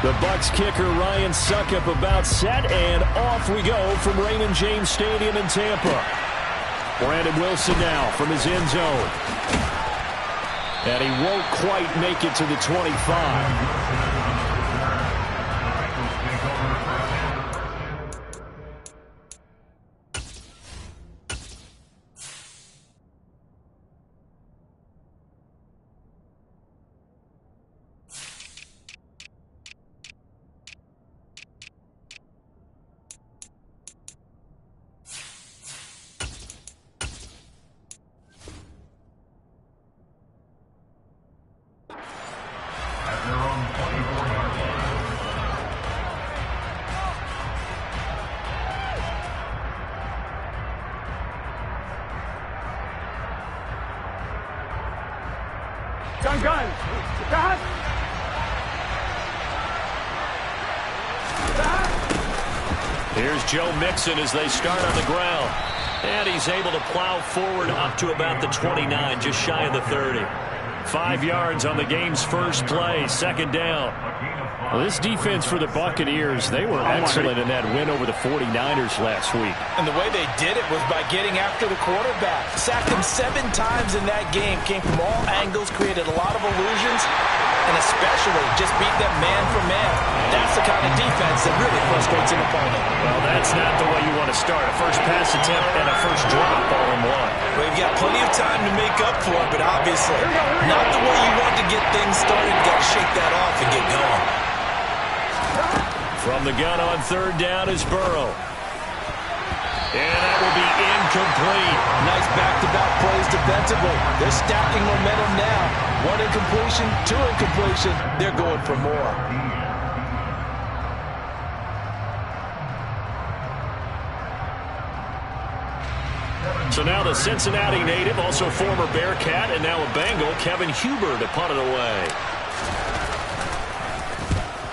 The Bucs kicker Ryan Succop about set, and off we go from Raymond James Stadium in Tampa. Brandon Wilson now from his end zone. And he won't quite make it to the 25. Here's Joe Mixon as they start on the ground. And he's able to plow forward up to about the 29, just shy of the 30. 5 yards on the game's first play, second down. Well, this defense for the Buccaneers, they were excellent in that win over the 49ers last week. And the way they did it was by getting after the quarterback. Sacked him 7 times in that game. Came from all angles, created a lot of illusions, and especially just beat them man for man. That's the kind of defense that really frustrates an opponent. Well, that's not the way you want to start. A first pass attempt and a first drop all in one. Well, you've got plenty of time to make up for it, but obviously not the way you want to get things started. You've got to shake that off and get going. From the gun on third down is Burrow. And that will be incomplete. Nice back-to-back plays defensively. They're stacking momentum now. 1 incompletion, 2 incompletion. They're going for more. So now the Cincinnati native, also former Bearcat, and now a Bengal, Kevin Huber, to punt it away.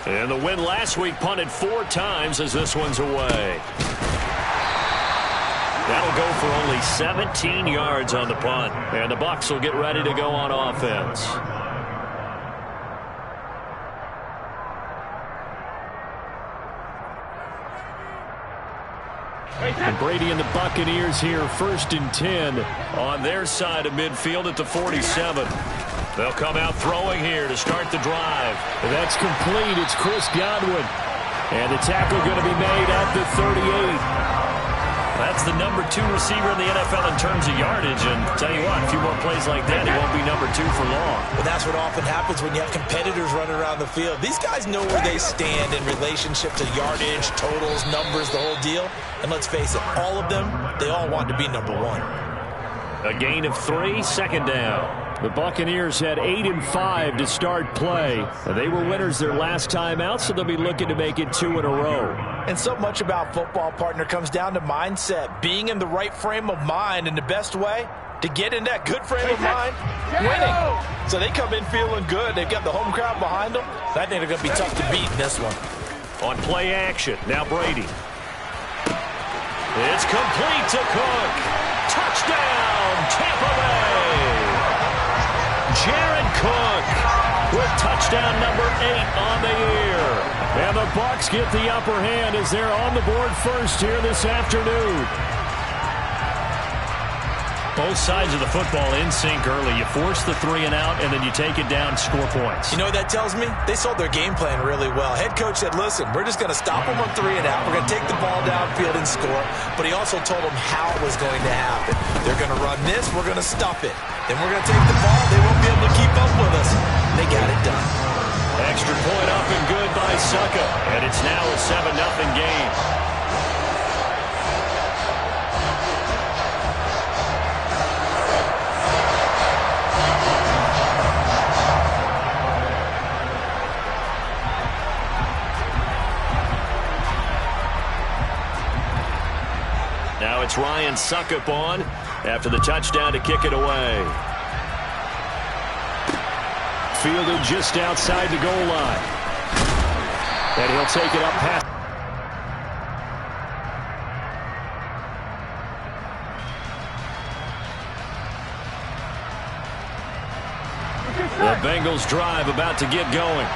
And the win last week punted 4 times as this one's away. That'll go for only 17 yards on the punt. And the Bucs will get ready to go on offense. And Brady and the Buccaneers here, 1st and 10 on their side of midfield at the 47. They'll come out throwing here to start the drive. And that's complete. It's Chris Godwin. And the tackle going to be made at the 38. That's the number 2 receiver in the NFL in terms of yardage. And tell you what, a few more plays like that, he won't be number 2 for long. Well, that's what often happens when you have competitors running around the field. These guys know where they stand in relationship to yardage, totals, numbers, the whole deal. And let's face it, all of them, they all want to be number 1. A gain of 3, second down. The Buccaneers had 8 and 5 to start play. They were winners their last time out, so they'll be looking to make it 2 in a row. And so much about football, partner, comes down to mindset. Being in the right frame of mind, and the best way to get in that good frame of mind, winning. So they come in feeling good. They've got the home crowd behind them. I think they're going to be tough to beat in this one. On play action, now Brady. It's complete to Cook. Touchdown, Tampa Bay. Jared Cook with touchdown number 8 on the year. And the Bucs get the upper hand as they're on the board first here this afternoon. Both sides of the football in sync early. You force the 3 and out, and then you take it down, score points. You know what that tells me? They sold their game plan really well. Head coach said, listen, we're just going to stop them on 3 and out. We're going to take the ball downfield and score. But he also told them how it was going to happen. They're going to run this. We're going to stuff it. Then we're going to take the ball. They won't be able to keep up with us. They got it done. Extra point up and good by Succop. And it's now a 7-0 game. Now it's Ryan Succop on after the touchdown to kick it away. Fielded just outside the goal line. And he'll take it up past. The Bengals drive about to get going.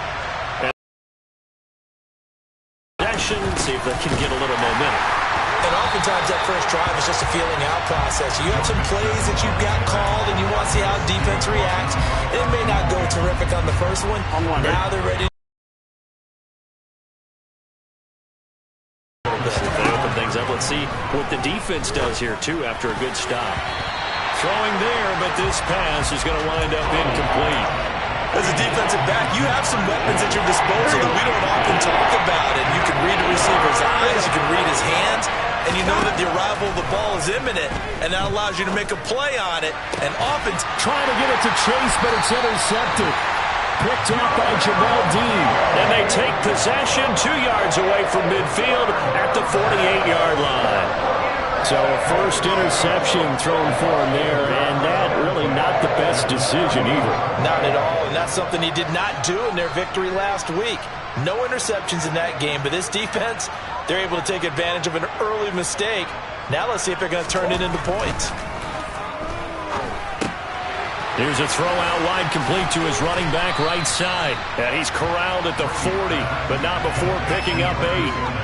if they can get a little momentum. And oftentimes that first drive is just a feeling out process. You have some plays that you've got called and you want to see how defense reacts. It may not go terrific on the first one. Now they're ready. They open things up. Let's see what the defense does here, too, after a good stop. Throwing there, but this pass is going to wind up incomplete. As a defensive back, you have some weapons at your disposal that we don't often talk about. And you can read a receiver's eyes, you can read his hands, and you know that the arrival of the ball is imminent, and that allows you to make a play on it. And often trying to get it to Chase, but it's intercepted. Picked up by Jamel Dean. And they take possession 2 yards away from midfield at the 48-yard line. So a first interception thrown for him there, and that really not the best decision either. Not at all, and that's something he did not do in their victory last week. No interceptions in that game, but this defense, they're able to take advantage of an early mistake. Now let's see if they're going to turn it into points. Here's a throw out wide, complete to his running back right side. And he's corralled at the 40, but not before picking up 8.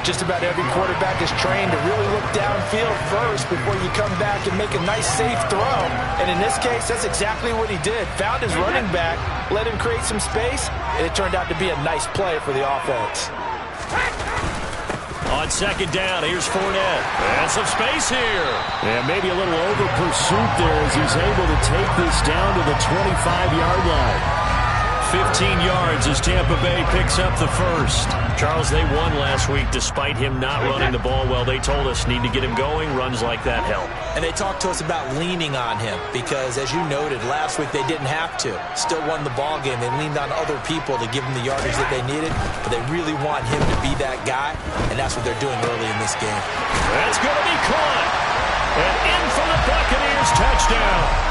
Just about every quarterback is trained to really look downfield first before you come back and make a nice, safe throw. And in this case, that's exactly what he did. Found his running back, let him create some space, and it turned out to be a nice play for the offense. On second down, here's Fournette. And some space here. And maybe a little over pursuit there as he's able to take this down to the 25-yard line. 15 yards as Tampa Bay picks up the first. Charles, they won last week despite him not running the ball well. They told us need to get him going. Runs like that help. And they talked to us about leaning on him because, as you noted, last week they didn't have to. Still won the ball game. They leaned on other people to give them the yardage that they needed, but they really want him to be that guy, and that's what they're doing early in this game. That's going to be caught. And in for the Buccaneers touchdown.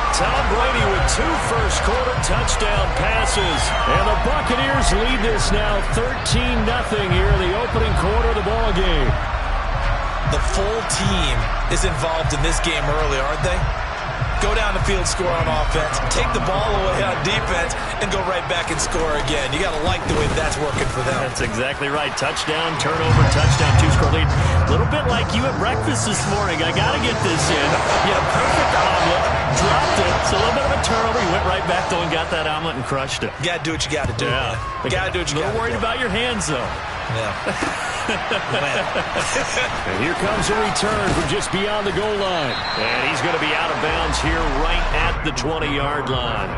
Tom Brady with 2 first-quarter touchdown passes. And the Buccaneers lead this now 13-0 here in the opening quarter of the ball game. The full team is involved in this game early, aren't they? Go down the field, score on offense, take the ball away on defense, and go right back and score again. You got to like the way that's working for them. That's exactly right. Touchdown, turnover, touchdown, 2-score lead. A little bit like you at breakfast this morning. I got to get this in. You had a perfect omelet, dropped it. It's a little bit of a turnover. You went right back, though, and got that omelet and crushed it. You got to do what you got to do. Yeah. Got to do what you got to do. A little worried about your hands, though. Yeah. And here comes a return from just beyond the goal line. And he's going to be out of bounds here right at the 20-yard line.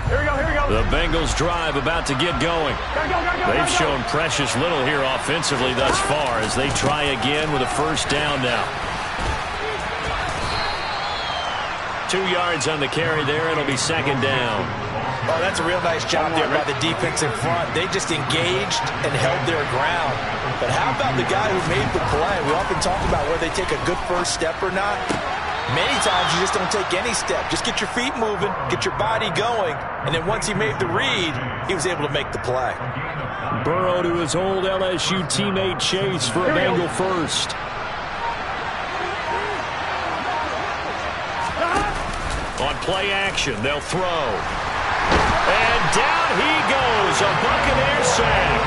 Here we go. The Bengals drive about to get going. They've shown precious little here offensively thus far as they try again with a first down now. 2 yards on the carry there. It'll be second down. Oh, that's a real nice job there by the defense in front. They just engaged and held their ground. But how about the guy who made the play? We often talk about whether they take a good first step or not. Many times you just don't take any step. Just get your feet moving, get your body going, and then once he made the read, he was able to make the play. Burrow to his old LSU teammate Chase for a Bengal first. On play action, they'll throw. And down he goes, a Buccaneer sack.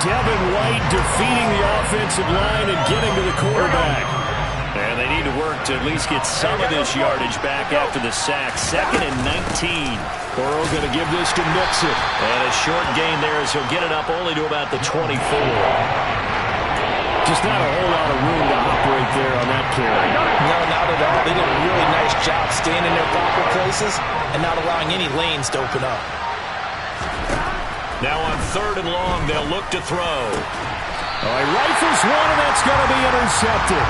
Devin White defeating the offensive line and getting to the quarterback. And they need to work to at least get some of this yardage back after the sack. 2nd and 19. Burrow going to give this to Mixon. And a short gain there as he'll get it up only to about the 24. Just not a whole lot of room to operate there on that carry. No, not at all. They did a really nice job staying in their proper places and not allowing any lanes to open up. Now on 3rd and long, they'll look to throw. Oh, he rifles one, and that's going to be intercepted.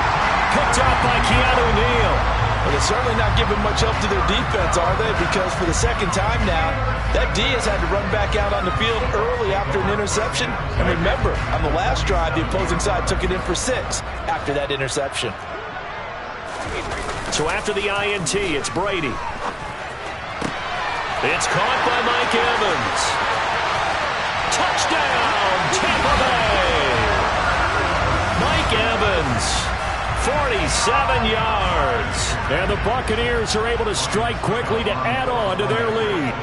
Picked up by Keanu Neal. Well, they're certainly not giving much help to their defense, are they? Because for the second time now, that D has had to run back out on the field early after an interception. And remember, on the last drive, the opposing side took it in for 6 after that interception. So after the INT, it's Brady. It's caught by Mike Evans. Touchdown, Tampa Bay! Mike Evans, 47 yards. And the Buccaneers are able to strike quickly to add on to their lead.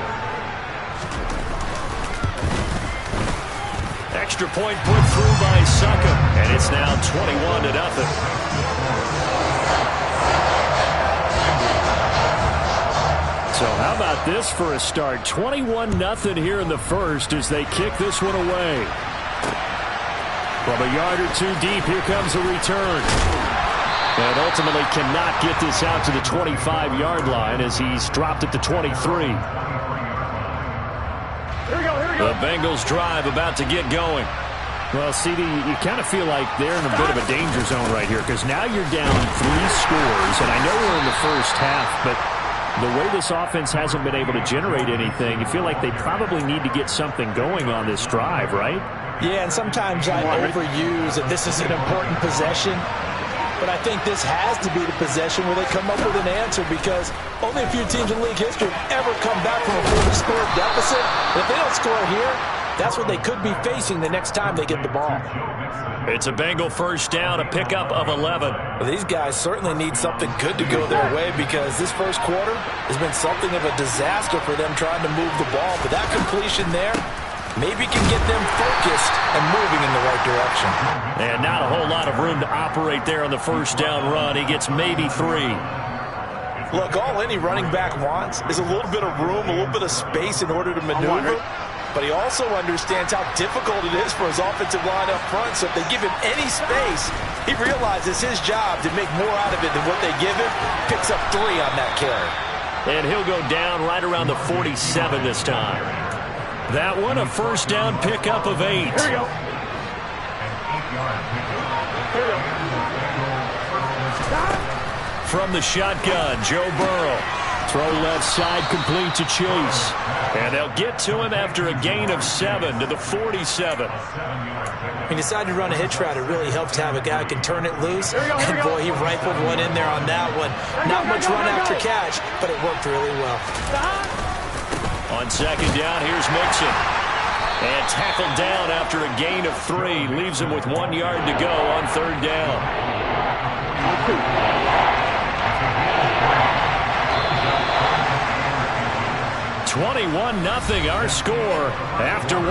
Extra point put through by Succop, and it's now 21-0. So how about this for a start? 21-0 here in the first as they kick this one away. From a yard or two deep, here comes a return. And ultimately cannot get this out to the 25-yard line as he's dropped at the 23. The Bengals drive about to get going. Well, CD, you kind of feel like they're in a bit of a danger zone right here because now you're down 3 scores, and I know we're in the first half, but the way this offense hasn't been able to generate anything, you feel like they probably need to get something going on this drive, right? Yeah, and sometimes I overuse that this is an important possession. But I think this has to be the possession where they come up with an answer because only a few teams in league history have ever come back from a 40-score deficit. If they don't score here, that's what they could be facing the next time they get the ball. It's a Bengal first down, a pickup of 11. Well, these guys certainly need something good to go their way because this first quarter has been something of a disaster for them trying to move the ball. But that completion there maybe can get them focused and moving in the right direction. And not a whole lot of room to operate there on the first down run. He gets maybe 3. Look, all any running back wants is a little bit of room, a little bit of space in order to maneuver. But he also understands how difficult it is for his offensive line up front. So if they give him any space, he realizes his job to make more out of it than what they give him. Picks up 3 on that carry. And he'll go down right around the 47 this time. That one, a first down pickup of 8. Here we go. Here we go. From the shotgun, Joe Burrow. Throw left side, complete to Chase. And they'll get to him after a gain of 7 to the 47. He decided to run a hitch route. It really helps to have a guy who can turn it loose. And boy, he rifled one in there on that one. Not much run after catch, but it worked really well. On second down, here's Mixon. And tackled down after a gain of 3. Leaves him with 1 yard to go on third down. 21-0 our score after 1.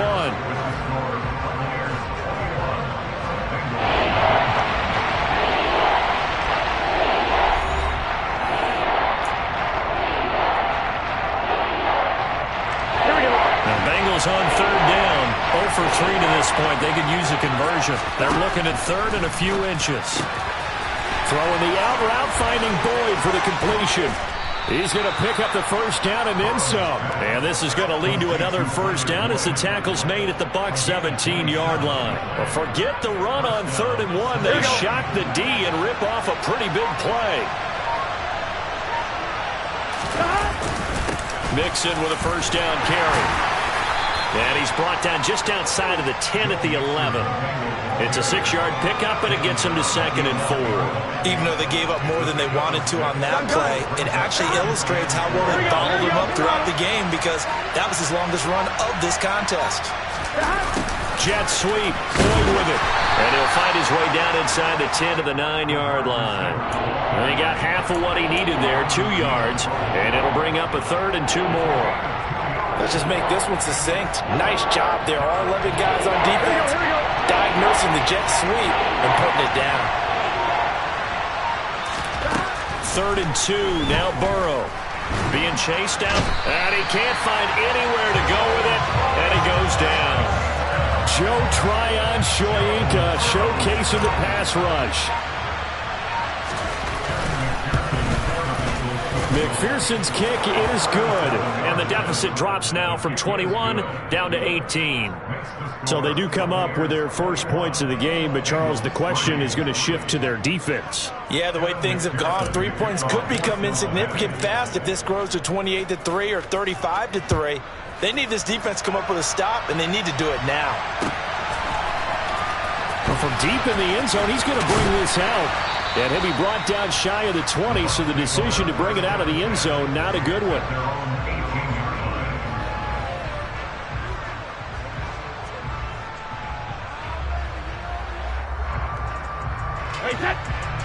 On third down, 0 for 3 to this point. They could use a conversion. They're looking at third and a few inches. Throwing the out route, finding Boyd for the completion. He's going to pick up the first down and then some. And this is going to lead to another first down as the tackle's made at the Bucs 17-yard line. But forget the run on 3rd and 1. They shock the D and rip off a pretty big play. Mixon with a first down carry. And he's brought down just outside of the 10 at the 11. It's a 6-yard pickup, and it gets him to 2nd and 4. Even though they gave up more than they wanted to on that play, it actually illustrates how well they followed him up throughout the game because that was his longest run of this contest. Jet sweep, Boyd with it. And he'll find his way down inside the 10 to the 9-yard line. And he got half of what he needed there, 2 yards, and it'll bring up a 3rd and 2 more. Let's just make this one succinct. Nice job there. Our 11 guys on defense diagnosing the jet sweep and putting it down. 3rd and 2. Now Burrow being chased out. And he can't find anywhere to go with it. And he goes down. Joe Tryon Shoyinka showcasing the pass rush. McPherson's kick is good, and the deficit drops now from 21 down to 18. So they do come up with their first points of the game, but Charles, the question is going to shift to their defense. Yeah, the way things have gone, 3 points could become insignificant fast if this grows to 28-3 or 35-3. They need this defense to come up with a stop, and they need to do it now. Well, from deep in the end zone, he's going to bring this out. And he'll be brought down shy of the 20, so the decision to bring it out of the end zone, not a good one.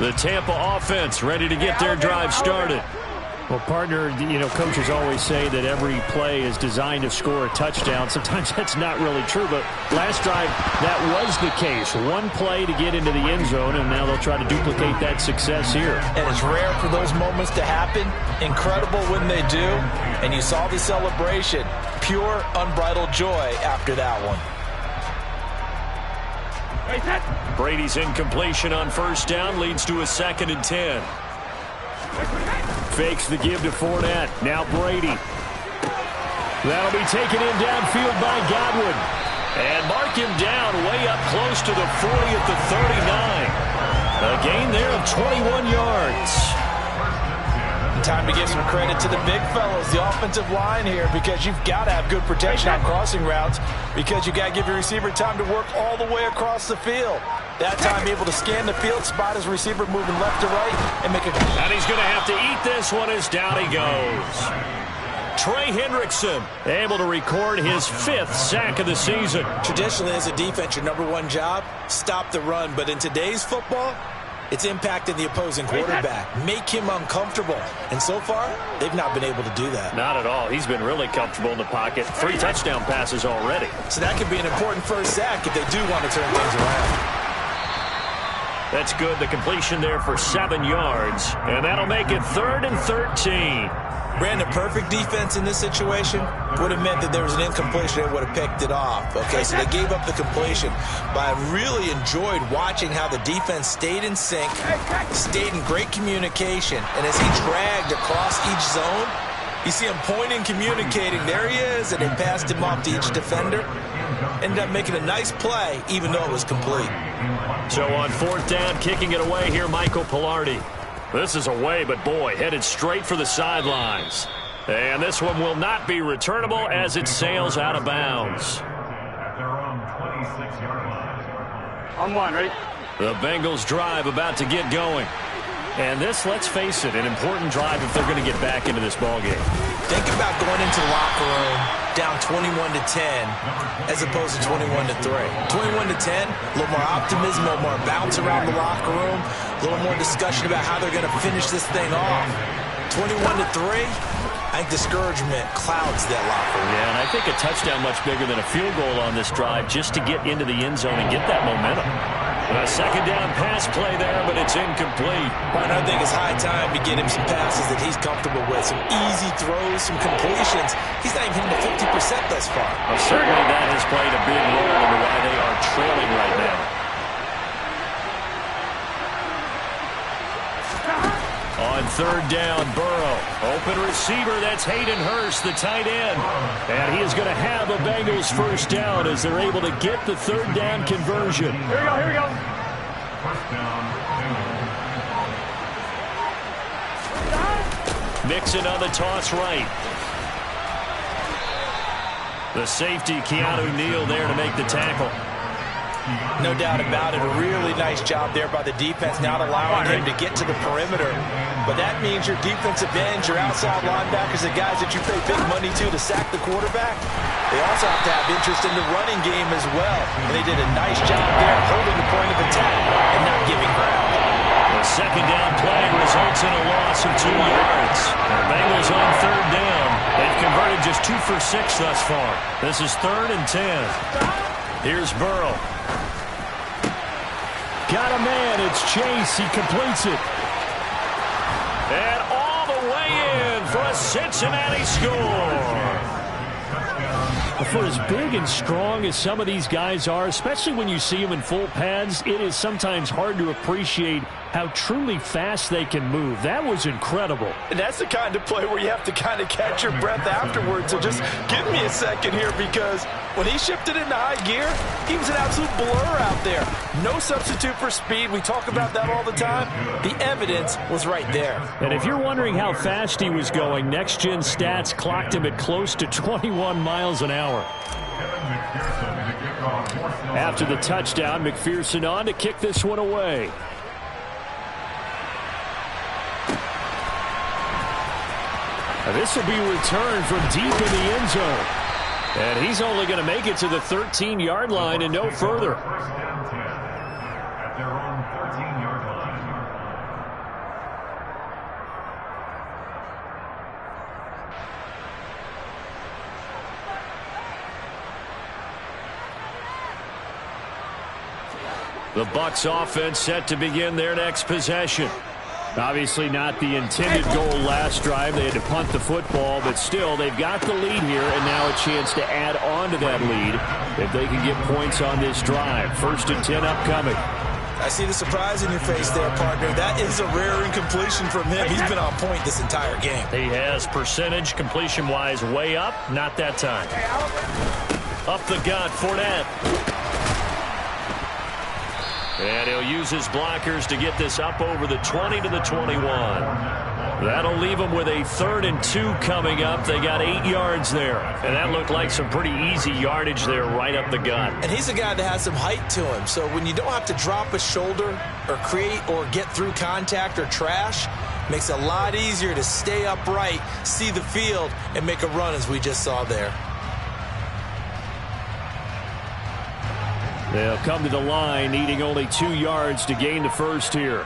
The Tampa offense ready to get their drive started. Well, partner, coaches always say that every play is designed to score a touchdown. Sometimes that's not really true, but last drive, that was the case. One play to get into the end zone, and now they'll try to duplicate that success here. And it's rare for those moments to happen. Incredible when they do. And you saw the celebration. Pure, unbridled joy after that one. Brady's incompletion on first down leads to a 2nd and 10. Fakes the give to Fournette. Now Brady. That'll be taken in downfield by Godwin. And mark him down way up close to the 40 at the 39. A gain there of 21 yards. Time to give some credit to the big fellas, the offensive line here, because you've got to have good protection on crossing routes, because you got to give your receiver time to work all the way across the field. That time able to scan the field, spot his receiver moving left to right, and make a... And he's going to have to eat this one as down he goes. Trey Hendrickson able to record his 5th sack of the season. Traditionally, as a defense, your #1 job, stop the run. But in today's football, it's impacting the opposing quarterback. Make him uncomfortable. And so far, they've not been able to do that. Not at all. He's been really comfortable in the pocket. 3 touchdown passes already. So that could be an important first sack if they do want to turn things around. That's good. The completion there for 7 yards. And that'll make it 3rd and 13. Brandon, perfect defense in this situation would have meant that there was an incompletion. They would have picked it off. Okay, so they gave up the completion. But I really enjoyed watching how the defense stayed in sync, stayed in great communication. And as he dragged across each zone, you see him pointing, communicating. There he is, and they passed him off to each defender. Ended up making a nice play, even though it was complete. So on 4th down, kicking it away here, Michael Pilardi. This is away, but boy, headed straight for the sidelines. And this one will not be returnable as it sails out of bounds. On 1, ready? The Bengals drive about to get going. And this, let's face it, an important drive if they're going to get back into this ballgame. Think about going into the locker room down 21-10 as opposed to 21-3. 21-10, a little more optimism, a little more bounce around the locker room, a little more discussion about how they're going to finish this thing off. 21-3, I think discouragement clouds that locker room. Yeah, and I think a touchdown much bigger than a field goal on this drive just to get into the end zone and get that momentum. A 2nd down pass play there, but it's incomplete. And I think it's high time to get him some passes that he's comfortable with. Some easy throws, some completions. He's not even hitting the 50% thus far. Well, certainly that has played a big role in why they are trailing right now. On 3rd down, Burrow. Open receiver, that's Hayden Hurst, the tight end. And he is going to have a Bengals 1st down as they're able to get the 3rd down conversion. Here we go, here we go. Mixon on the toss right. The safety, Keanu Neal, there to make the tackle. No doubt about it. A really nice job there by the defense, not allowing him to get to the perimeter. But that means your defensive ends, your outside linebackers, the guys that you pay big money to sack the quarterback, they also have to have interest in the running game as well. And they did a nice job there holding the point of attack and not giving ground. The 2nd down play results in a loss of 2 yards. The Bengals on 3rd down. They've converted just 2 for 6 thus far. This is 3rd and 10. Here's Burrow. Got a man. It's Chase. He completes it. And all the way in for a Cincinnati score. For as big and strong as some of these guys are, especially when you see them in full pads, it is sometimes hard to appreciate how truly fast they can move. That was incredible. And that's the kind of play where you have to kind of catch your breath afterwards. So just give me a second here, because when he shifted into high gear, he was an absolute blur out there. No substitute for speed. We talk about that all the time. The evidence was right there. And if you're wondering how fast he was going, Next Gen Stats clocked him at close to 21 miles an hour. After the touchdown, McPherson on to kick this one away. This will be returned from deep in the end zone. And he's only going to make it to the 13-yard line and no further. The Bucs offense set to begin their next possession. Obviously not the intended goal last drive. They had to punt the football, but still they've got the lead here, and now a chance to add on to that lead if they can get points on this drive. 1st and 10 upcoming. I see the surprise in your face there, partner. That is a rare incompletion from him. He's been on point this entire game. He has percentage completion-wise way up. Not that time. Up the gut, Fournette. And he'll use his blockers to get this up over the 20 to the 21. That'll leave them with a 3rd and 2 coming up. They got 8 yards there. And that looked like some pretty easy yardage there right up the gut. And he's a guy that has some height to him. So when you don't have to drop a shoulder or create or get through contact or trash, makes it a lot easier to stay upright, see the field, and make a run as we just saw there. They'll come to the line, needing only 2 yards to gain the first here.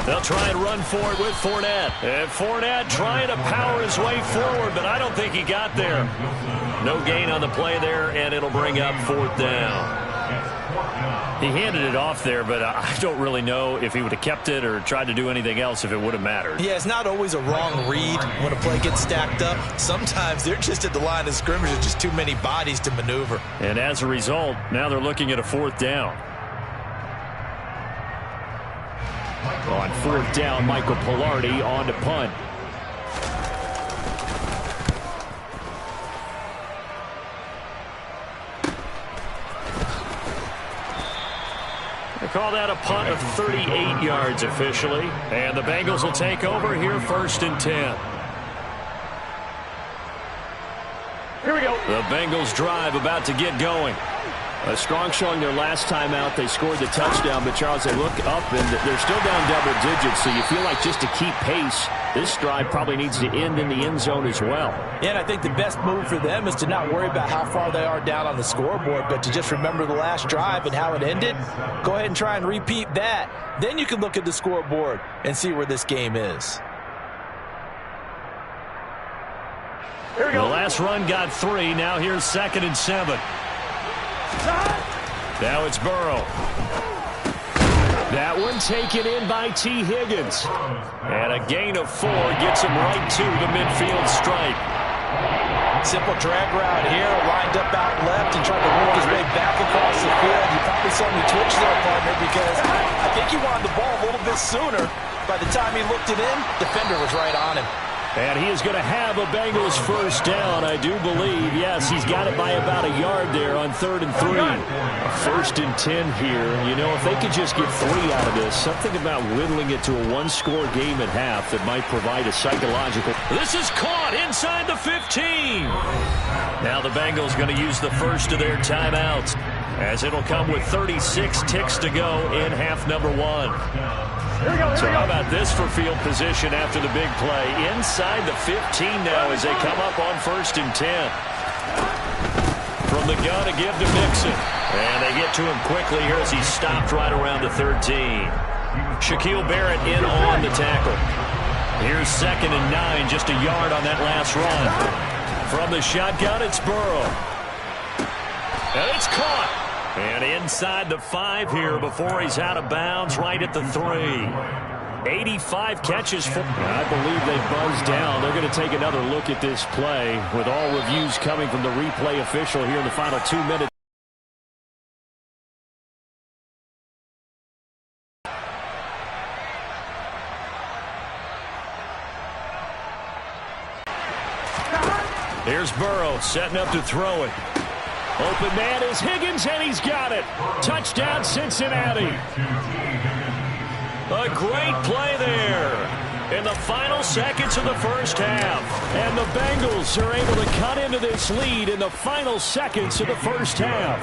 They'll try and run for it with Fournette. And Fournette trying to power his way forward, but I don't think he got there. No gain on the play there, and it'll bring up 4th down. He handed it off there, but I don't really know if he would have kept it or tried to do anything else if it would have mattered. Yeah, it's not always a wrong read when a play gets stacked up. Sometimes they're just at the line of scrimmage. There's just too many bodies to maneuver. And as a result, now they're looking at a 4th down. On 4th down, Michael Pilardi on to punt. They call that a punt of 38 yards officially. And the Bengals will take over here 1st and 10. Here we go. The Bengals drive about to get going. A strong showing their last time out. They scored the touchdown, but Charles, they look up and they're still down double digits, so you feel like just to keep pace, this drive probably needs to end in the end zone as well. Yeah, and I think the best move for them is to not worry about how far they are down on the scoreboard, but to just remember the last drive and how it ended. Go ahead and try and repeat that. Then you can look at the scoreboard and see where this game is. Here we go. The last run got 3. Now here's 2nd and 7. Now it's Burrow. That one taken in by T. Higgins. And a gain of 4 gets him right to the midfield stripe. Simple drag route here, lined up out left and tried to work his way back across the field. You probably saw me twitch there, partner, because I think he wanted the ball a little bit sooner. By the time he looked it in, defender was right on him. And he is going to have a Bengals 1st down, I do believe. Yes, he's got it by about a yard there on 3rd and 3. 1st and 10 here. You know, if they could just get 3 out of this, something about whittling it to a 1-score game at half that might provide a psychological. This is caught inside the 15. Now the Bengals going to use the first of their timeouts, as it'll come with 36 ticks to go in half number 1. So how about this for field position after the big play? Inside the 15 now as they come up on 1st and 10. From the gun to give to Mixon. And they get to him quickly here as he's stopped right around the 13. Shaquille Barrett in on the tackle. Here's 2nd and 9, just a yard on that last run. From the shotgun, it's Burrow. And it's caught. And inside the 5 here before he's out of bounds, right at the 3. 85 catches for. I believe they buzzed down. They're going to take another look at this play with all reviews coming from the replay official here in the final 2 minutes. Here's Burrow setting up to throw it. Open man is Higgins, and he's got it. Touchdown, Cincinnati. A great play there in the final seconds of the first half. And the Bengals are able to cut into this lead in the final seconds of the first half.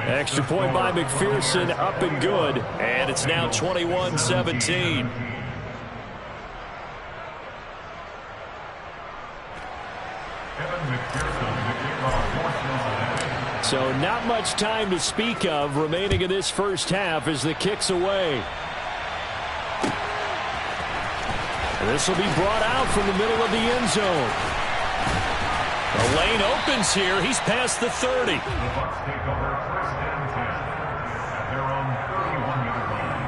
Extra point by McPherson, up and good. And it's now 21-17. So not much time to speak of remaining in this first half as the kick's away. And this will be brought out from the middle of the end zone. A lane opens here. He's past the 30. The Bucs take over 1st and 10 at their own 31-yard line.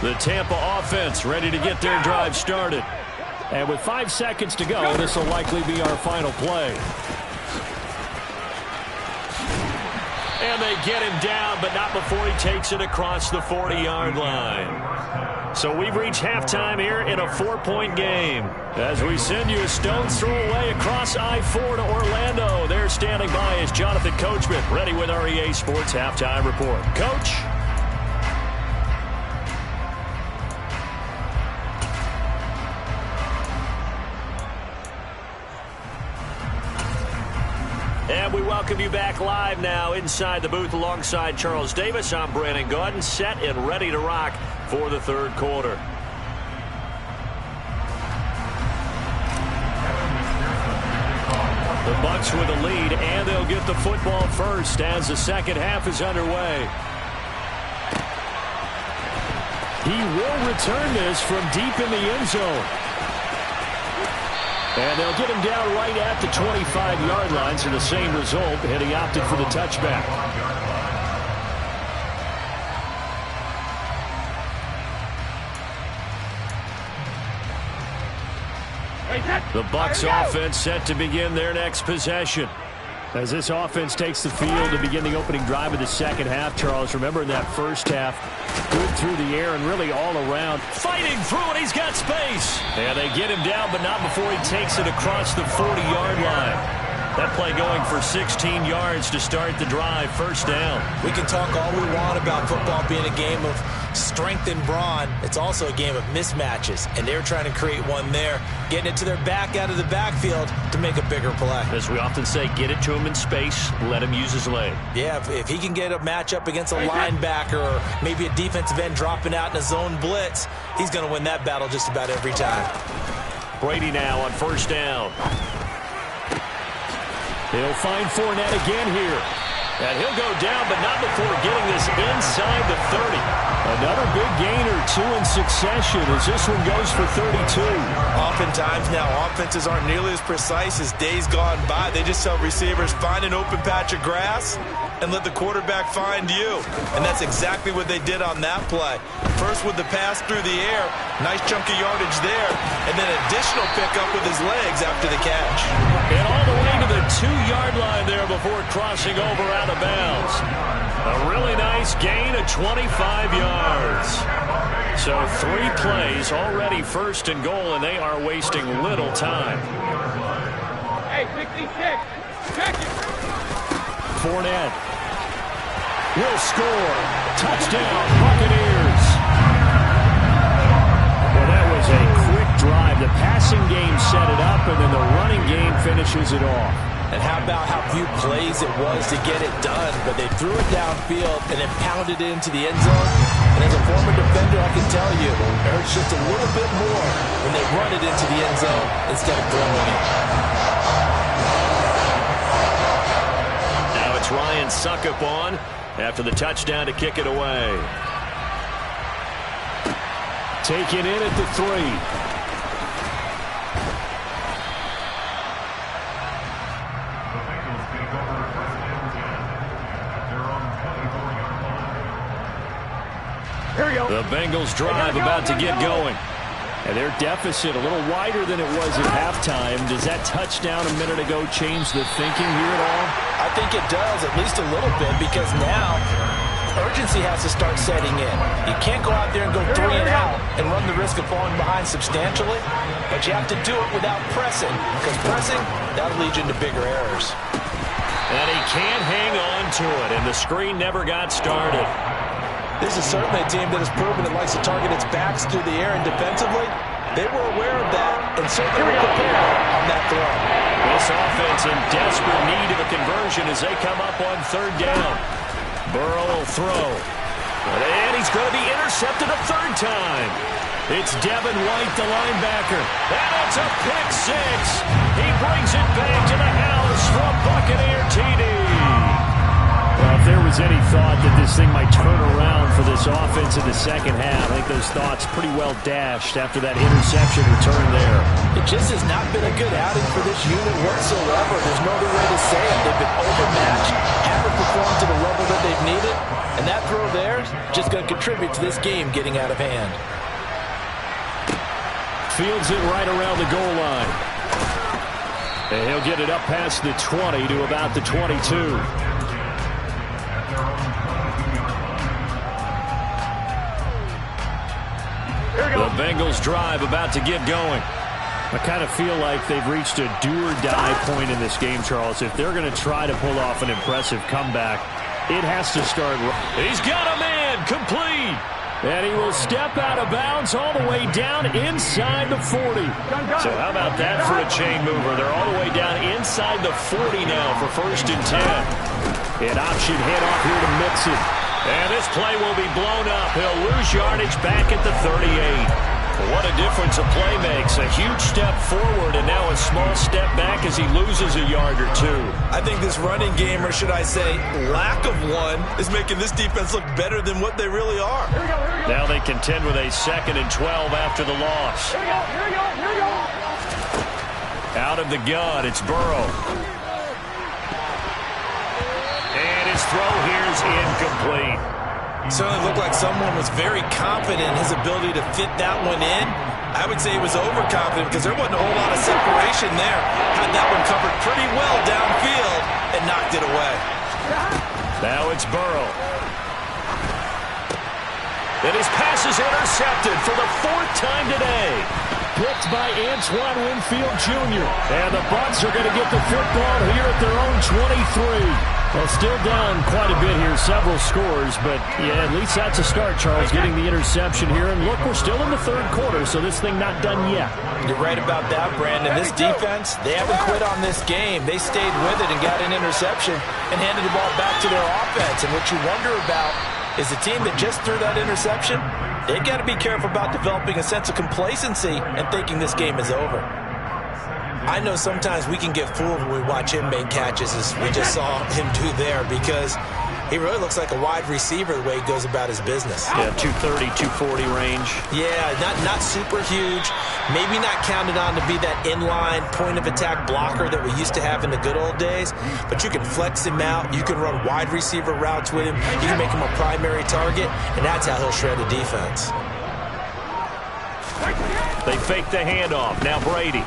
The Tampa offense ready to get their drive started. And with 5 seconds to go, this will likely be our final play. And they get him down, but not before he takes it across the 40-yard line. So we've reached halftime here in a 4-point game. As we send you a stone's throw away across I-4 to Orlando. There standing by is Jonathan Coachman, ready with our EA Sports Halftime Report. Coach? And we welcome you back live now inside the booth alongside Charles Davis. I'm Brandon Gaudin, set and ready to rock for the third quarter. The Bucs with a lead, and they'll get the football first as the second half is underway. He will return this from deep in the end zone. And they'll get him down right at the 25-yard line, so the same result, and he opted for the touchback. The Bucs offense set to begin their next possession. As this offense takes the field to begin the opening drive of the second half, Charles, remember in that first half, good through the air and really all around. Fighting through it, he's got space. And they get him down, but not before he takes it across the 40-yard line. That play going for 16 yards to start the drive, first down. We can talk all we want about football being a game of strength and brawn. It's also a game of mismatches, and they're trying to create one there, getting it to their back out of the backfield to make a bigger play. As we often say, get it to him in space, let him use his leg. Yeah, if he can get a matchup against a linebacker or maybe a defensive end dropping out in a zone blitz, he's going to win that battle just about every time. Brady now on first down. He'll find Fournette again here. And he'll go down, but not before getting this inside the 30. Another big gain or two in succession as this one goes for 32. Oftentimes now, offenses aren't nearly as precise as days gone by. They just tell receivers, find an open patch of grass and let the quarterback find you. And that's exactly what they did on that play. First with the pass through the air, nice chunk of yardage there, and then additional pickup with his legs after the catch. And all the way to the 2-yard line there before crossing over out of bounds. A really nice gain of 25 yards. So 3 plays already first and goal, and they are wasting little time. Hey, 66, check it. Fournette will score. Touchdown, Buccaneers. Well, that was a quick drive. The passing game set it up, and then the running game finishes it off. And how about how few plays it was to get it done, but they threw it downfield and then pounded it into the end zone. And as a former defender, I can tell you, it hurts just a little bit more when they run it into the end zone instead of throwing it. Now it's Ryan Suckup on after the touchdown to kick it away. Taken in at the 3. The Bengals drive about to get going. And their deficit a little wider than it was at halftime. Does that touchdown a minute ago change the thinking here at all? I think it does, at least a little bit, because now urgency has to start setting in. You can't go out there and go 3 and out and run the risk of falling behind substantially, but you have to do it without pressing, because pressing, that'll lead you into bigger errors. And he can't hang on to it, and the screen never got started. This is certainly a team that has proven it likes to target its backs through the air, and defensively, they were aware of that and certainly were prepared on that throw. This offense in desperate need of a conversion as they come up on third down. Burrow will throw. And he's going to be intercepted a third time. It's Devin White, the linebacker. And it's a pick 6. He brings it back to the house for a Buccaneer TD. Well, there was any thought that this thing might turn around for this offense in the second half, I think those thoughts pretty well dashed after that interception return there. It just has not been a good outing for this unit whatsoever. There's no other way to say it. They've been overmatched, haven't performed to the level that they've needed, and that throw there is just going to contribute to this game getting out of hand. Fields it right around the goal line. And he'll get it up past the 20 to about the 22. The Bengals drive about to get going. I kind of feel like they've reached a do-or-die point in this game, Charles. If they're going to try to pull off an impressive comeback, it has to start. He's got a man complete. And he will step out of bounds all the way down inside the 40. So how about that for a chain mover? They're all the way down inside the 40 now for 1st and 10. An option handoff here to Mixon. And this play will be blown up. He'll lose yardage back at the 38. What a difference a play makes. A huge step forward and now a small step back as he loses a yard or two. I think this running game, or should I say lack of one, is making this defense look better than what they really are. Now they contend with a 2nd and 12 after the loss. Out of the gun, it's Burrow. And his throw here is incomplete. Certainly looked like someone was very confident in his ability to fit that one in. I would say he was overconfident because there wasn't a whole lot of separation there. Had that one covered pretty well downfield and knocked it away. Now it's Burrow. And his pass is intercepted for the 4th time today. Picked by Antoine Winfield Jr. And the Bucs are going to get the football here at their own 23. Well, still down quite a bit here, several scores, but yeah, at least that's a start, Charles, getting the interception here. And look, we're still in the 3rd quarter, so this thing not done yet. You're right about that, Brandon. This defense, they haven't quit on this game. They stayed with it and got an interception and handed the ball back to their offense. And what you wonder about is the team that just threw that interception, they've got to be careful about developing a sense of complacency and thinking this game is over. I know sometimes we can get fooled when we watch him make catches, as we just saw him do there, because he really looks like a wide receiver the way he goes about his business. Yeah, 230, 240 range. Yeah, not super huge. Maybe not counted on to be that inline point-of-attack blocker that we used to have in the good old days, but you can flex him out. You can run wide receiver routes with him. You can make him a primary target, and that's how he'll shred the defense. They fake the handoff. Now Brady.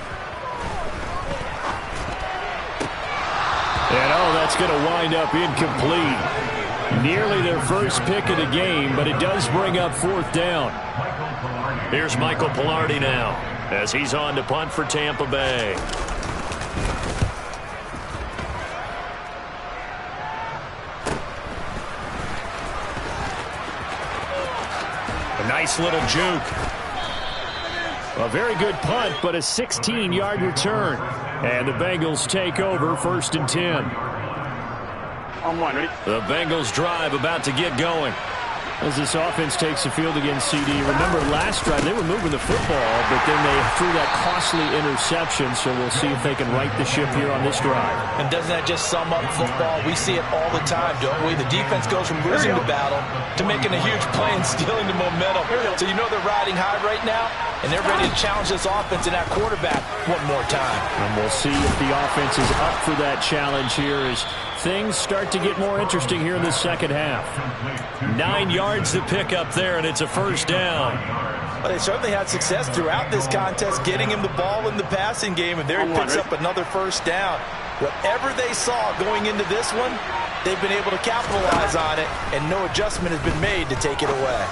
And, oh, that's going to wind up incomplete. Nearly their first pick of the game, but it does bring up 4th down. Here's Michael Pilardi now as he's on to punt for Tampa Bay. A nice little juke. A very good punt, but a 16-yard return. And the Bengals take over 1st and 10. The Bengals drive about to get going. As this offense takes the field against CD, remember last drive they were moving the football, but then they threw that costly interception, so we'll see if they can right the ship here on this drive. And doesn't that just sum up football? We see it all the time, don't we? The defense goes from losing the battle to making a huge play and stealing the momentum. So you know they're riding high right now, and they're ready to challenge this offense and that quarterback one more time. And we'll see if the offense is up for that challenge here as things start to get more interesting here in the second half. 9 yards to pick up there, and it's a 1st down. Well, they certainly had success throughout this contest getting him the ball in the passing game, and there he picks up another 1st down. Whatever they saw going into this one, they've been able to capitalize on it, and no adjustment has been made to take it away.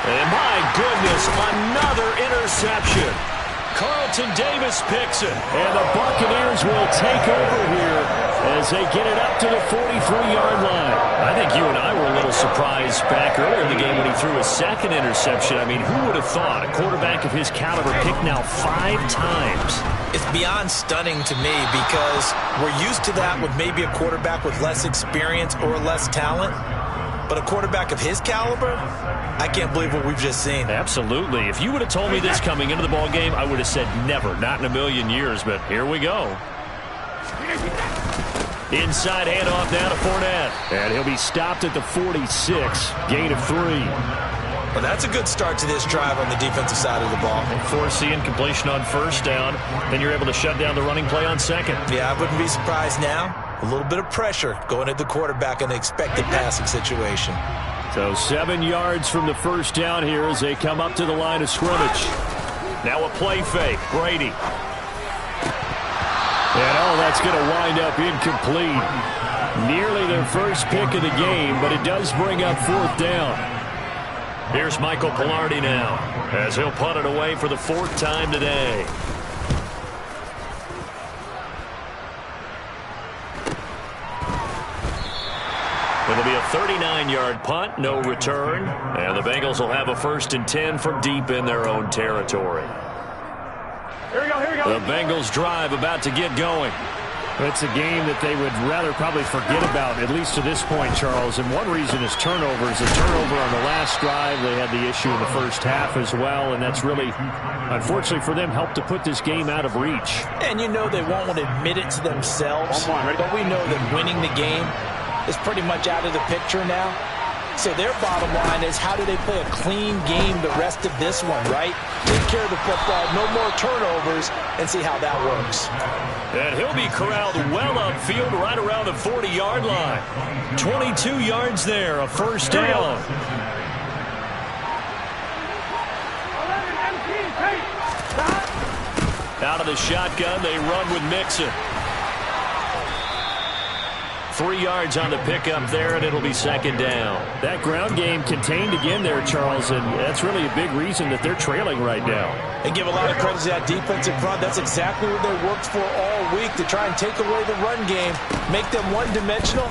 And my goodness, another interception. Carlton Davis picks it. And the Buccaneers will take over here as they get it up to the 43-yard line. I think you and I were a little surprised back earlier in the game when he threw a 2nd interception. I mean, who would have thought a quarterback of his caliber picked now 5 times? It's beyond stunning to me because we're used to that with maybe a quarterback with less experience or less talent. But a quarterback of his caliber, I can't believe what we've just seen. Absolutely. If you would have told me this coming into the ball game, I would have said never, not in a million years. But here we go. Inside handoff now to Fournette. And he'll be stopped at the 46. Gain of 3. Well, that's a good start to this drive on the defensive side of the ball. Force the incompletion on first down. Then you're able to shut down the running play on second. Yeah, I wouldn't be surprised now. A little bit of pressure going at the quarterback in the expected passing situation. So 7 yards from the first down here as they come up to the line of scrimmage. Now a play fake. Brady. And that's going to wind up incomplete. Nearly their first pick of the game, but it does bring up fourth down. Here's Michael Pilardi now as he'll punt it away for the 4th time today. It'll be a 39-yard punt, no return. And the Bengals will have a 1st and 10 from deep in their own territory. Here we go. The Bengals drive about to get going. It's a game that they would rather probably forget about, at least to this point, Charles. And one reason is turnovers. A turnover on the last drive. They had the issue in the first half as well, and that's really, unfortunately for them, helped to put this game out of reach. And you know they won't want to admit it to themselves, but we know that winning the game is pretty much out of the picture now. So their bottom line is, how do they play a clean game the rest of this one, right? Take care of the football, no more turnovers, and see how that works. And he'll be corralled well upfield right around the 40-yard line. 22 yards there, a first down. Out of the shotgun, they run with Mixon. 3 yards on the pickup there, and it'll be 2nd down. That ground game contained again there, Charles, and that's really a big reason that they're trailing right now. And give a lot of credit to that defensive front. That's exactly what they worked for all week, to try and take away the run game, make them one-dimensional.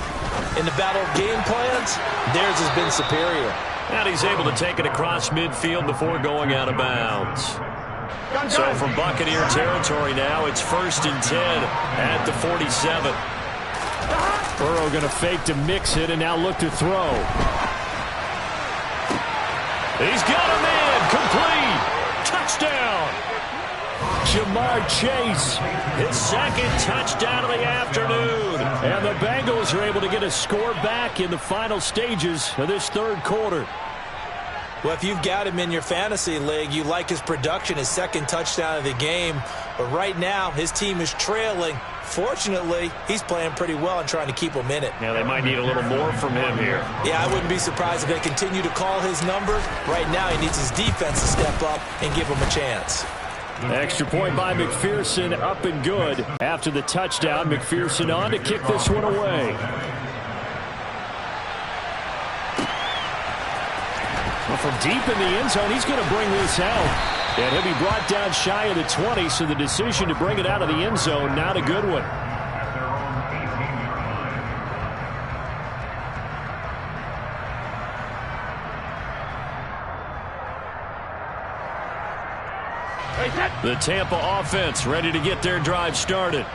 In the battle of game plans, theirs has been superior. And he's able to take it across midfield before going out of bounds. So from Buccaneer territory now, it's 1st and 10 at the 47. Burrow going to fake to mix it and now look to throw. He's got him in. Complete. Touchdown. Jamar Chase. His 2nd touchdown of the afternoon. And the Bengals are able to get a score back in the final stages of this 3rd quarter. Well, if you've got him in your fantasy league, you like his production, his 2nd touchdown of the game. But right now, his team is trailing. Fortunately, he's playing pretty well and trying to keep him in it. Yeah, they might need a little more from him here. Yeah, I wouldn't be surprised if they continue to call his number. Right now, he needs his defense to step up and give him a chance. Extra point by McPherson, up and good. After the touchdown, McPherson on to kick this one away. Well, from deep in the end zone, he's going to bring this out. And he'll be brought down shy of the 20, so the decision to bring it out of the end zone, not a good one. The Tampa offense ready to get their drive started.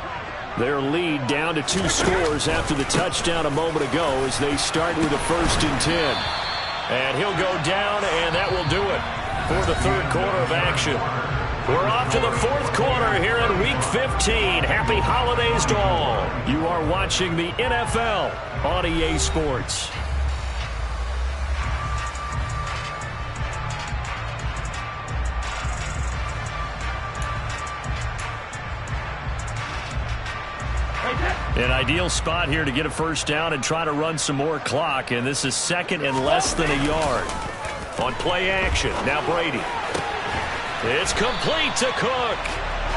Their lead down to 2 scores after the touchdown a moment ago as they start with a 1st and 10. And he'll go down, and that will do it for the 3rd quarter of action. We're off to the 4th quarter here in Week 15. Happy holidays to all. You are watching the NFL on EA Sports. An ideal spot here to get a first down and try to run some more clock, and this is 2nd and less than a yard. On play action, now Brady. It's complete to Cook.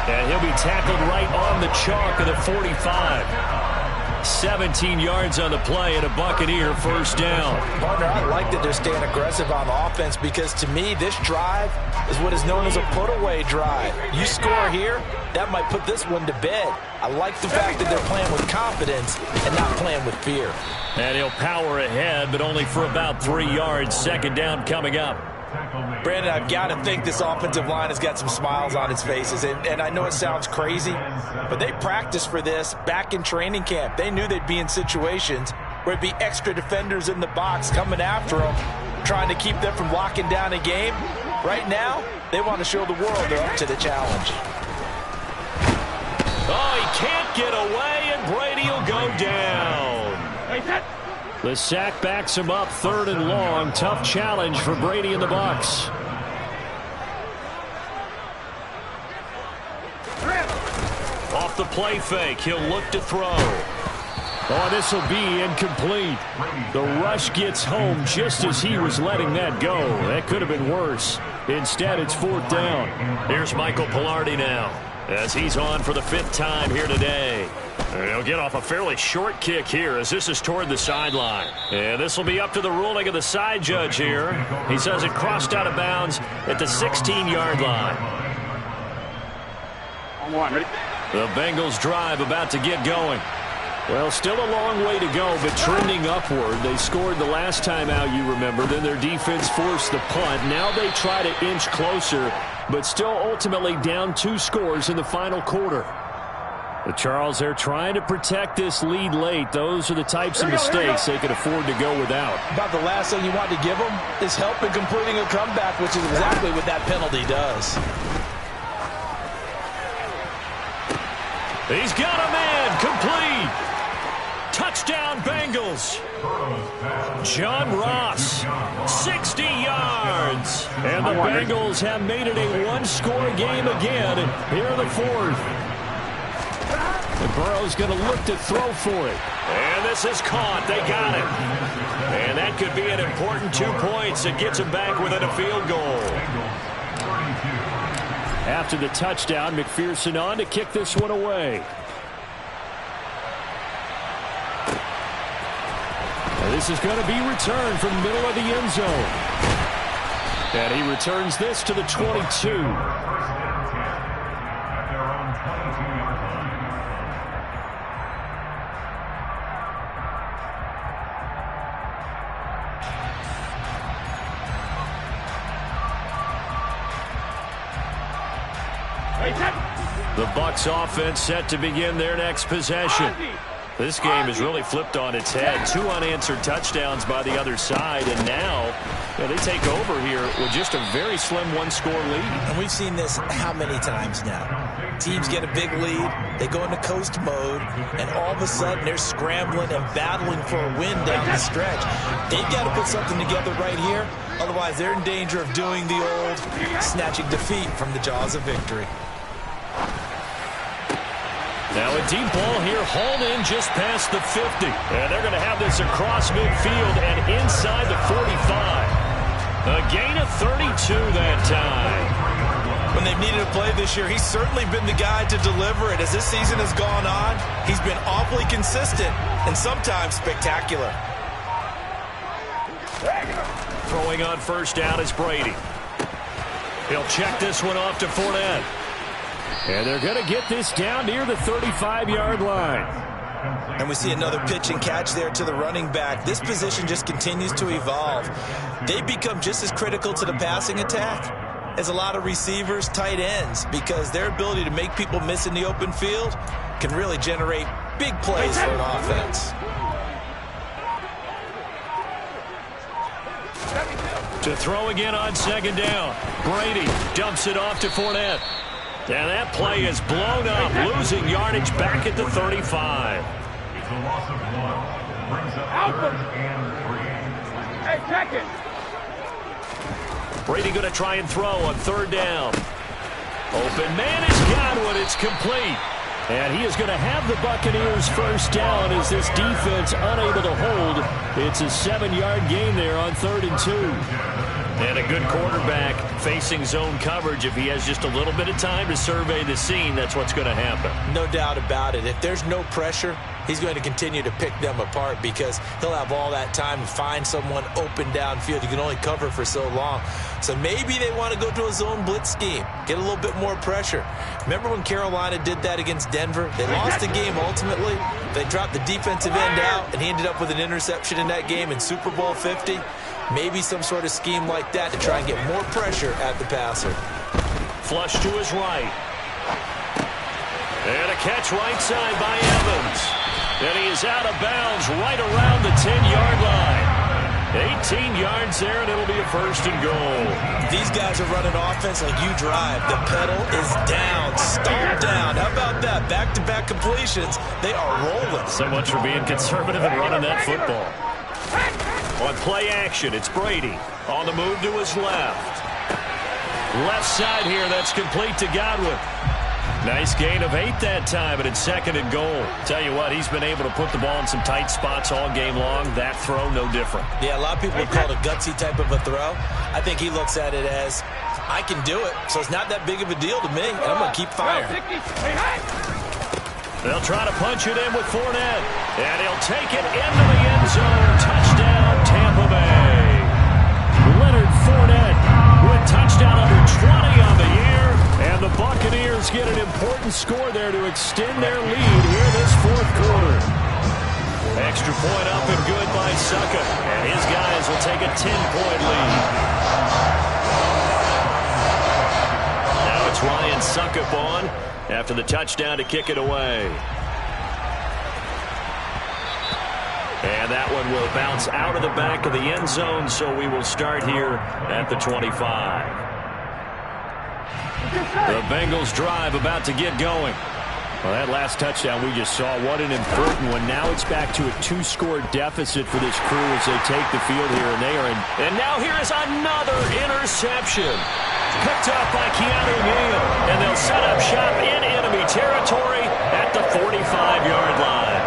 And he'll be tackled right on the chalk of the 45. 17 yards on the play and a Buccaneer first down. Partner, I like that they're staying aggressive on the offense because to me this drive is what is known as a put-away drive. You score here, that might put this one to bed. I like the fact that they're playing with confidence and not playing with fear. And he'll power ahead, but only for about 3 yards. 2nd down coming up. Brandon, I've got to think this offensive line has got some smiles on its faces. And I know it sounds crazy, but they practiced for this back in training camp. They knew they'd be in situations where it'd be extra defenders in the box coming after them, trying to keep them from locking down a game. Right now, they want to show the world they're up to the challenge. Oh, he can't get away, and Brady will go down. The sack backs him up 3rd and long. Tough challenge for Brady and the Bucs. Off the play fake, he'll look to throw. Oh, this will be incomplete. The rush gets home just as he was letting that go. That could have been worse. Instead, it's 4th down. Here's Michael Pilardi now, as he's on for the 5th time here today. And he'll get off a fairly short kick here as this is toward the sideline. And this will be up to the ruling of the side judge here. He says it crossed out of bounds at the 16-yard line. The Bengals drive about to get going. Well, still a long way to go, but trending upward. They scored the last time out, you remember. Then their defense forced the punt. Now they try to inch closer, but still ultimately down 2 scores in the final quarter. The Charles, they're trying to protect this lead late. Those are the types of mistakes they could afford to go without. About the last thing you want to give them is help in completing a comeback, which is exactly what that penalty does. He's got a man, complete. Touchdown, Bengals. John Ross, 60 yards. And the Bengals have made it a 1-score game again. Here in the 4th. And Burrow's going to look to throw for it. And this is caught. They got it. And that could be an important 2 points. It gets them back within a field goal. After the touchdown, McPherson on to kick this one away. And this is going to be returned from the middle of the end zone. And he returns this to the 22. The Bucs offense set to begin their next possession. This game has really flipped on its head. 2 unanswered touchdowns by the other side, and now they take over here with just a very slim 1-score lead. And we've seen this how many times now? Teams get a big lead, they go into coast mode, and all of a sudden they're scrambling and battling for a win down the stretch. They've got to put something together right here, otherwise they're in danger of doing the old snatching defeat from the jaws of victory. Now a deep ball here, hauled in just past the 50. And they're going to have this across midfield and inside the 45. A gain of 32 that time. When they've needed a play this year, he's certainly been the guy to deliver it. As this season has gone on, he's been awfully consistent and sometimes spectacular. Throwing on 1st down is Brady. He'll check this one off to Fournette. And they're going to get this down near the 35-yard line. And we see another pitch and catch there to the running back. This position just continues to evolve. They become just as critical to the passing attack as a lot of receivers, tight ends, because their ability to make people miss in the open field can really generate big plays for an offense. To throw again on 2nd down. Brady dumps it off to Fournette. And that play is blown up, losing yardage back at the 35. It's a loss of 1. Brings up 3rd and 3. Hey, check it. Brady going to try and throw on 3rd down. Open man has got one. It's complete. And he is going to have the Buccaneers 1st down as this defense unable to hold. It's a 7-yard gain there on 3rd and 2. And a good quarterback facing zone coverage. If he has just a little bit of time to survey the scene, that's what's going to happen. No doubt about it. If there's no pressure, he's going to continue to pick them apart because he'll have all that time to find someone open downfield. You can only cover for so long. So maybe they want to go to a zone blitz scheme, get a little bit more pressure. Remember when Carolina did that against Denver? They lost the game ultimately. They dropped the defensive end out, and he ended up with an interception in that game in Super Bowl 50. Maybe some sort of scheme like that to try and get more pressure at the passer. Flush to his right. And a catch right side by Evans. And he is out of bounds right around the 10-yard line. 8 15 yards there, and it'll be a 1st and goal. These guys are running offense like you drive. The pedal is down, stomp down. How about that? Back-to-back completions. They are rolling. So much for being conservative and running that football. On play action, it's Brady. On the move to his left. Left side here, that's complete to Godwin. Nice gain of 8 that time, and it's 2nd and goal. Tell you what, he's been able to put the ball in some tight spots all game long. That throw, no different. Yeah, a lot of people would call it a gutsy type of a throw. I think he looks at it as, I can do it, so it's not that big of a deal to me, and I'm going to keep firing. They'll try to punch it in with Fournette, and he'll take it into the end zone. Touchdown, Tampa Bay. Leonard Fournette with touchdown under 20 on the year. And the Buccaneers get an important score there to extend their lead here this 4th quarter. Extra point up and good by Succa. And his guys will take a 10-point lead. Now it's Ryan Suckup on after the touchdown to kick it away. And that one will bounce out of the back of the end zone, so we will start here at the 25. The Bengals drive about to get going. Well, that last touchdown we just saw, what an important one. Now it's back to a 2-score deficit for this crew as they take the field here, and they are in. And now here is another interception. Picked up by Keanu Neal, and they'll set up shop in enemy territory at the 45-yard line.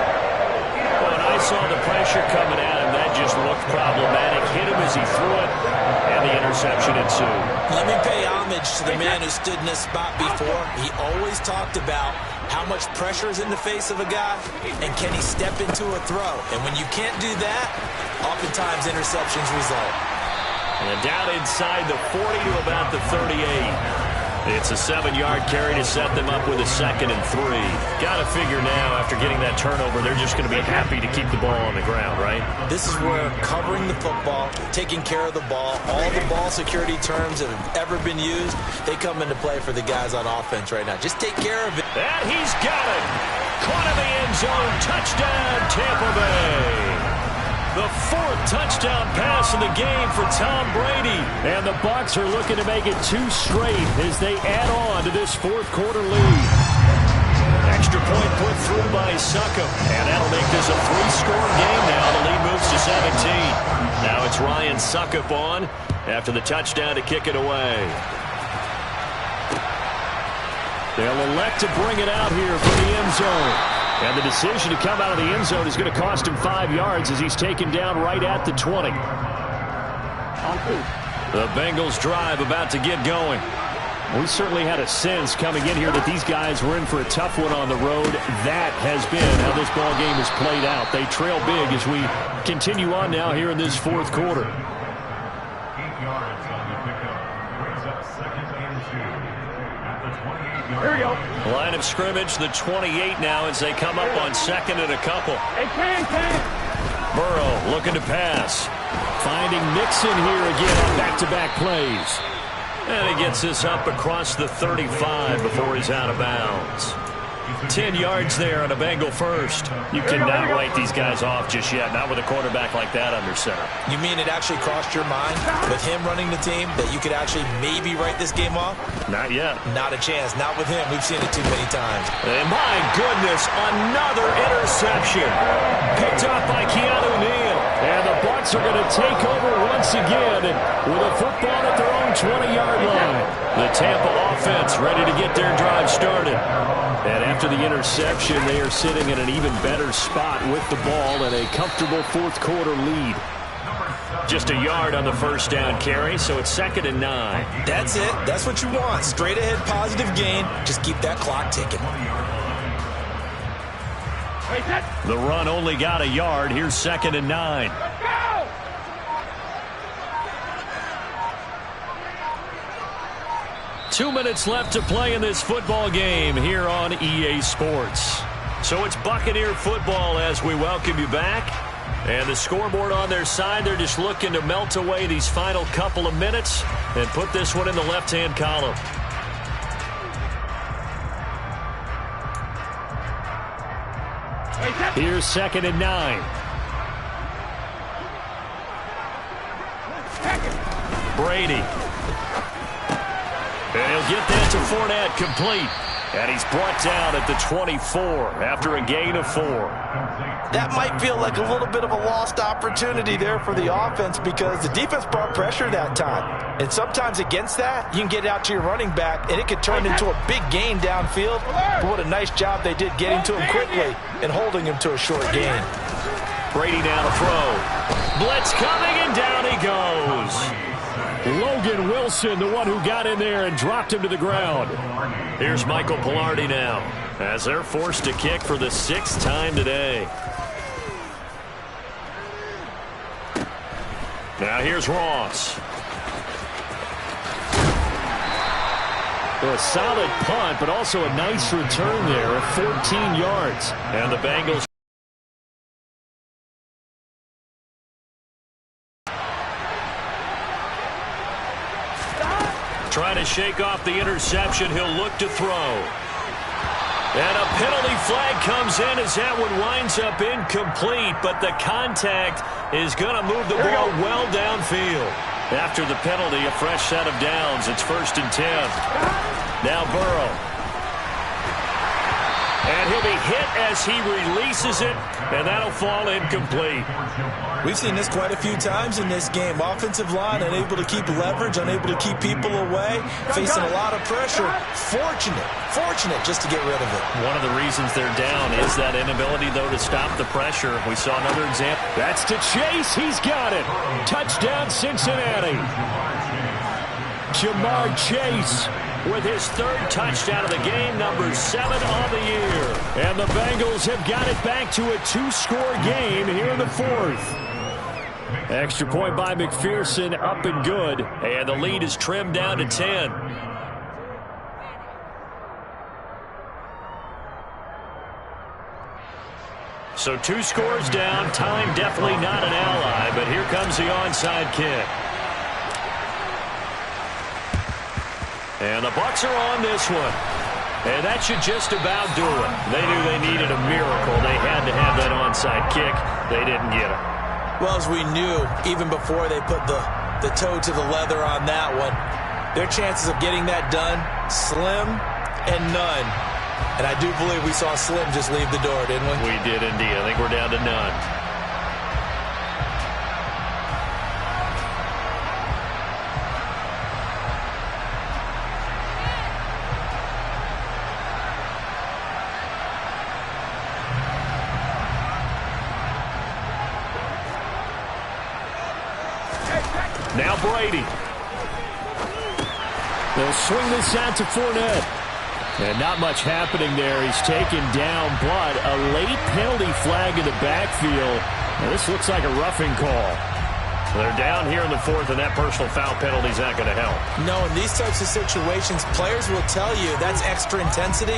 When I saw the pressure coming at him, that just looked problematic. Hit him as he threw it, and the interception ensued. Let me pay homage to the man who stood in this spot before. He always talked about how much pressure is in the face of a guy, and can he step into a throw. And when you can't do that, oftentimes interceptions result. And down inside the 40 to about the 38. It's a 7-yard carry to set them up with a 2nd and 3. Got to figure now, after getting that turnover, they're just going to be happy to keep the ball on the ground, right? This is where covering the football, taking care of the ball, all the ball security terms that have ever been used, they come into play for the guys on offense right now. Just take care of it. And he's got it. Caught in the end zone. Touchdown, Tampa Bay. The 4th touchdown pass in the game for Tom Brady. And the Bucs are looking to make it 2 straight as they add on to this 4th quarter lead. Extra point put through by Suckup. And that'll make this a 3-score game now. The lead moves to 17. Now it's Ryan Suckup on after the touchdown to kick it away. They'll elect to bring it out here for the end zone. And the decision to come out of the end zone is going to cost him 5 yards as he's taken down right at the 20. The Bengals drive about to get going. We certainly had a sense coming in here that these guys were in for a tough one on the road. That has been how this ball game has played out. They trail big as we continue on now here in this 4th quarter. 8 yards on the pickup. Brings up 2nd and 2 at the 28-yard line. Here we go. Line of scrimmage, the 28 now as they come up on 2nd and a couple. Burrow looking to pass. Finding Mixon here again on back-to-back plays. And he gets this up across the 35 before he's out of bounds. 10 yards there on a Bengal first. You cannot write these guys off just yet, not with a quarterback like that under center. You mean it actually crossed your mind with him running the team that you could actually maybe write this game off? Not yet. Not a chance. Not with him. We've seen it too many times. And my goodness, another interception. Picked up by Keanu Neal. And the Bucs are going to take over once again with a football at their own 20-yard line. The Tampa offense ready to get their drive started. And after the interception, they are sitting in an even better spot with the ball and a comfortable 4th quarter lead. Just a yard on the 1st down carry, so it's 2nd and 9. That's it. That's what you want. Straight ahead positive gain. Just keep that clock ticking. The run only got a yard. Here's 2nd and 9. 2 minutes left to play in this football game here on EA Sports. So it's Buccaneer football as we welcome you back. And the scoreboard on their side, they're just looking to melt away these final couple of minutes and put this one in the left-hand column. Here's 2nd and 9. Brady. And he'll get that to Fournette, complete. And he's brought down at the 24 after a gain of 4. That might feel like a little bit of a lost opportunity there for the offense because the defense brought pressure that time. And sometimes against that, you can get out to your running back, and it could turn into a big gain downfield. But what a nice job they did getting to him quickly and holding him to a short gain. Brady now to throw. Blitz coming, and down he goes. Logan Wilson, the one who got in there and dropped him to the ground. Here's Michael Pilardi now as they're forced to kick for the 6th time today. Now here's Ross. A solid punt, but also a nice return there of 14 yards. And the Bengals trying to shake off the interception. He'll look to throw. And a penalty flag comes in as that one winds up incomplete, but the contact is going to move the ball well downfield. After the penalty, a fresh set of downs. It's 1st and 10. Now Burrow. And he'll be hit as he releases it, and that'll fall incomplete. We've seen this quite a few times in this game. Offensive line unable to keep leverage, unable to keep people away, facing a lot of pressure. Fortunate just to get rid of it. One of the reasons they're down is that inability, though, to stop the pressure. We saw another example. That's to Chase. He's got it. Touchdown, Cincinnati. Jamar Chase with his 3rd touchdown of the game, number 7 on the year. And the Bengals have got it back to a 2-score game here in the 4th. Extra point by McPherson, up and good. And the lead is trimmed down to 10. So 2 scores down. Time definitely not an ally, but here comes the onside kick. And the Bucs are on this one. And that should just about do it. They knew they needed a miracle. They had to have that onside kick. They didn't get it. Well, as we knew, even before they put the toe to the leather on that one, their chances of getting that done, slim and none. And I do believe we saw Slim just leave the door, didn't we? We did indeed. I think we're down to none. Now Brady. They'll swing this out to Fournette. And not much happening there. He's taken down, but a late penalty flag in the backfield. Now this looks like a roughing call. They're down here in the 4th, and that personal foul penalty is not going to help. No, in these types of situations, players will tell you that's extra intensity.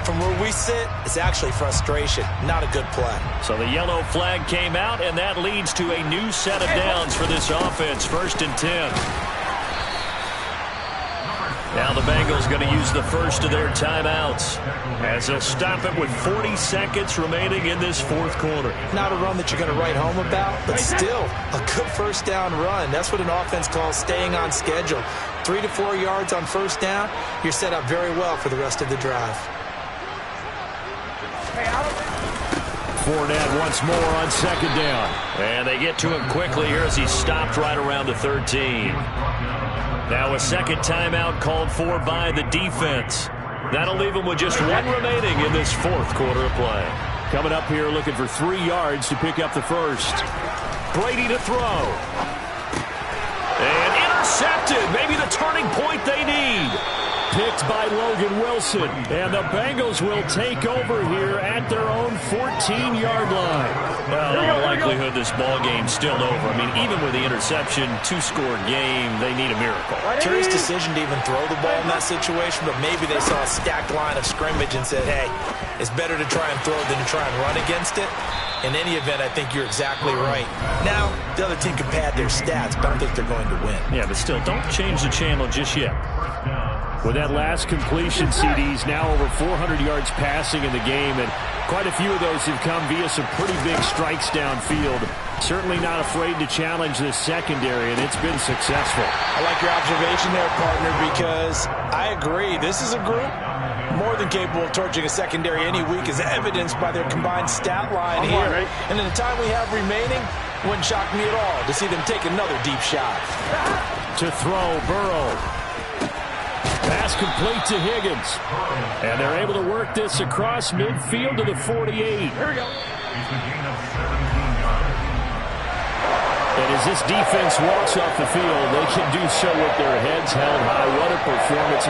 From where we sit, it's actually frustration. Not a good play. So the yellow flag came out, and that leads to a new set of downs for this offense. 1st and 10. Now the Bengals going to use the first of their timeouts as they'll stop it with 40 seconds remaining in this 4th quarter. Not a run that you're going to write home about, but still a good 1st down run. That's what an offense calls staying on schedule. 3 to 4 yards on 1st down, you're set up very well for the rest of the drive. Fournette once more on 2nd down. And they get to him quickly here as he stopped right around the 13. Now a 2nd timeout called for by the defense. That'll leave him with just 1 remaining in this 4th quarter of play. Coming up here looking for 3 yards to pick up the 1st. Brady to throw. And intercepted. Maybe the turning point they need. Picked by Logan Wilson. And the Bengals will take over here at their own 14-yard line. Well, in all likelihood, this ball game's still over. I mean, even with the interception, 2-score game, they need a miracle. Curious decision to even throw the ball in that situation, but maybe they saw a stacked line of scrimmage and said, hey, it's better to try and throw than to try and run against it. In any event, I think you're exactly right. Now, the other team can pad their stats, but I don't think they're going to win. Yeah, but still, don't change the channel just yet. With that last completion, CDs now over 400 yards passing in the game, and quite a few of those have come via some pretty big strikes downfield. Certainly not afraid to challenge this secondary, and it's been successful. I like your observation there, partner, because I agree. This is a group more than capable of torching a secondary any week, as evidenced by their combined stat line here. And in the time we have remaining, wouldn't shock me at all to see them take another deep shot. To throw, Burrow. Pass complete to Higgins. And they're able to work this across midfield to the 48. Here we go. And as this defense walks off the field, they can do so with their heads held high. What a performance.